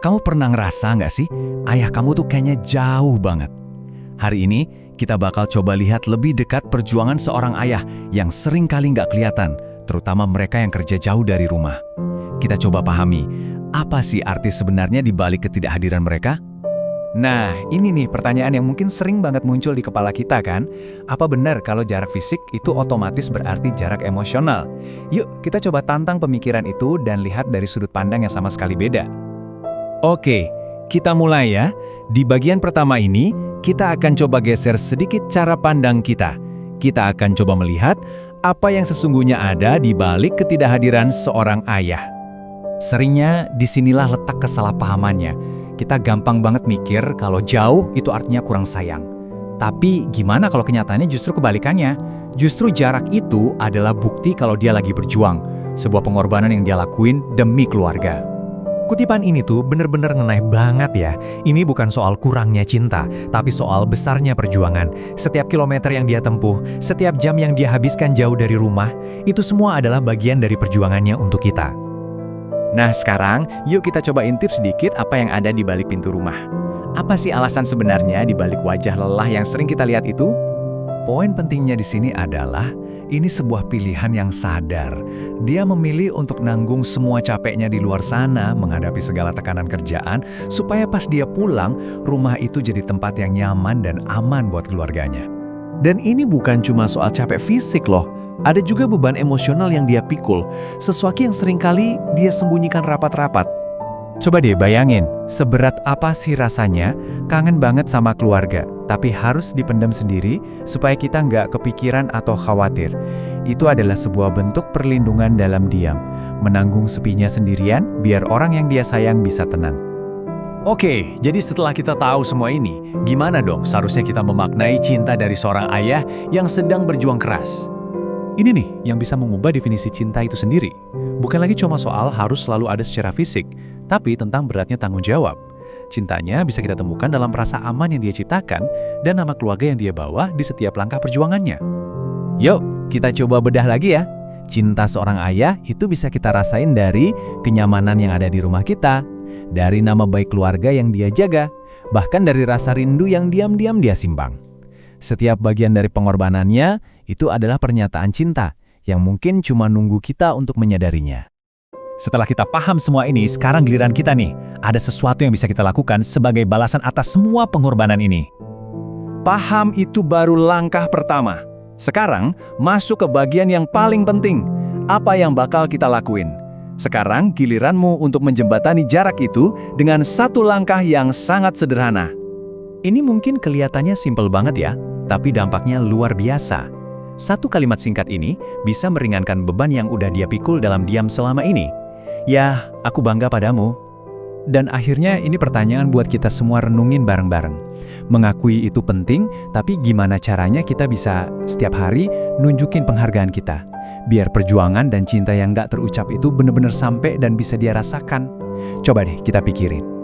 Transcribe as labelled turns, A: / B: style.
A: Kamu pernah ngerasa nggak sih, ayah kamu tuh kayaknya jauh banget? Hari ini, kita bakal coba lihat lebih dekat perjuangan seorang ayah yang sering kali nggak kelihatan, terutama mereka yang kerja jauh dari rumah. Kita coba pahami, apa sih arti sebenarnya di balik ketidakhadiran mereka?
B: Nah, ini nih pertanyaan yang mungkin sering banget muncul di kepala kita kan? Apa benar kalau jarak fisik itu otomatis berarti jarak emosional? Yuk, kita coba tantang pemikiran itu dan lihat dari sudut pandang yang sama sekali beda.
A: Oke, kita mulai ya. Di bagian pertama ini, kita akan coba geser sedikit cara pandang kita. Kita akan coba melihat apa yang sesungguhnya ada di balik ketidakhadiran seorang ayah. Seringnya disinilah letak kesalahpahamannya. Kita gampang banget mikir kalau jauh itu artinya kurang sayang. Tapi gimana kalau kenyataannya justru kebalikannya? Justru jarak itu adalah bukti kalau dia lagi berjuang. Sebuah pengorbanan yang dia lakuin demi keluarga.
C: Kutipan ini tuh bener-bener ngenai banget ya. Ini bukan soal kurangnya cinta, tapi soal besarnya perjuangan. Setiap kilometer yang dia tempuh, setiap jam yang dia habiskan jauh dari rumah, itu semua adalah bagian dari perjuangannya untuk kita.
B: Nah sekarang, yuk kita coba intip sedikit apa yang ada di balik pintu rumah. Apa sih alasan sebenarnya di balik wajah lelah yang sering kita lihat itu?
A: Poin pentingnya di sini adalah, ini sebuah pilihan yang sadar. Dia memilih untuk nanggung semua capeknya di luar sana, menghadapi segala tekanan kerjaan, supaya pas dia pulang, rumah itu jadi tempat yang nyaman dan aman buat keluarganya. Dan ini bukan cuma soal capek fisik loh, ada juga beban emosional yang dia pikul, sesuatu yang seringkali dia sembunyikan rapat-rapat. Coba deh bayangin, seberat apa sih rasanya kangen banget sama keluarga, tapi harus dipendam sendiri supaya kita nggak kepikiran atau khawatir. Itu adalah sebuah bentuk perlindungan dalam diam, menanggung sepinya sendirian biar orang yang dia sayang bisa tenang. Oke, jadi setelah kita tahu semua ini, gimana dong seharusnya kita memaknai cinta dari seorang ayah yang sedang berjuang keras?
C: Ini nih yang bisa mengubah definisi cinta itu sendiri. Bukan lagi cuma soal harus selalu ada secara fisik, tapi tentang beratnya tanggung jawab. Cintanya bisa kita temukan dalam rasa aman yang dia ciptakan dan nama keluarga yang dia bawa di setiap langkah perjuangannya.
A: Yuk, kita coba bedah lagi ya. Cinta seorang ayah itu bisa kita rasain dari kenyamanan yang ada di rumah kita, dari nama baik keluarga yang dia jaga, bahkan dari rasa rindu yang diam-diam dia simpan. Setiap bagian dari pengorbanannya itu adalah pernyataan cinta yang mungkin cuma nunggu kita untuk menyadarinya. Setelah kita paham semua ini, sekarang giliran kita nih. Ada sesuatu yang bisa kita lakukan sebagai balasan atas semua pengorbanan ini. Paham itu baru langkah pertama. Sekarang, masuk ke bagian yang paling penting. Apa yang bakal kita lakuin? Sekarang giliranmu untuk menjembatani jarak itu dengan satu langkah yang sangat sederhana. Ini mungkin kelihatannya simpel banget ya, tapi dampaknya luar biasa. Satu kalimat singkat ini bisa meringankan beban yang udah dia pikul dalam diam selama ini. Ya, aku bangga padamu. Dan akhirnya ini pertanyaan buat kita semua renungin bareng-bareng. Mengakui itu penting, tapi gimana caranya kita bisa setiap hari nunjukin penghargaan kita? Biar perjuangan dan cinta yang gak terucap itu benar-benar sampai dan bisa dia rasakan. Coba deh kita pikirin.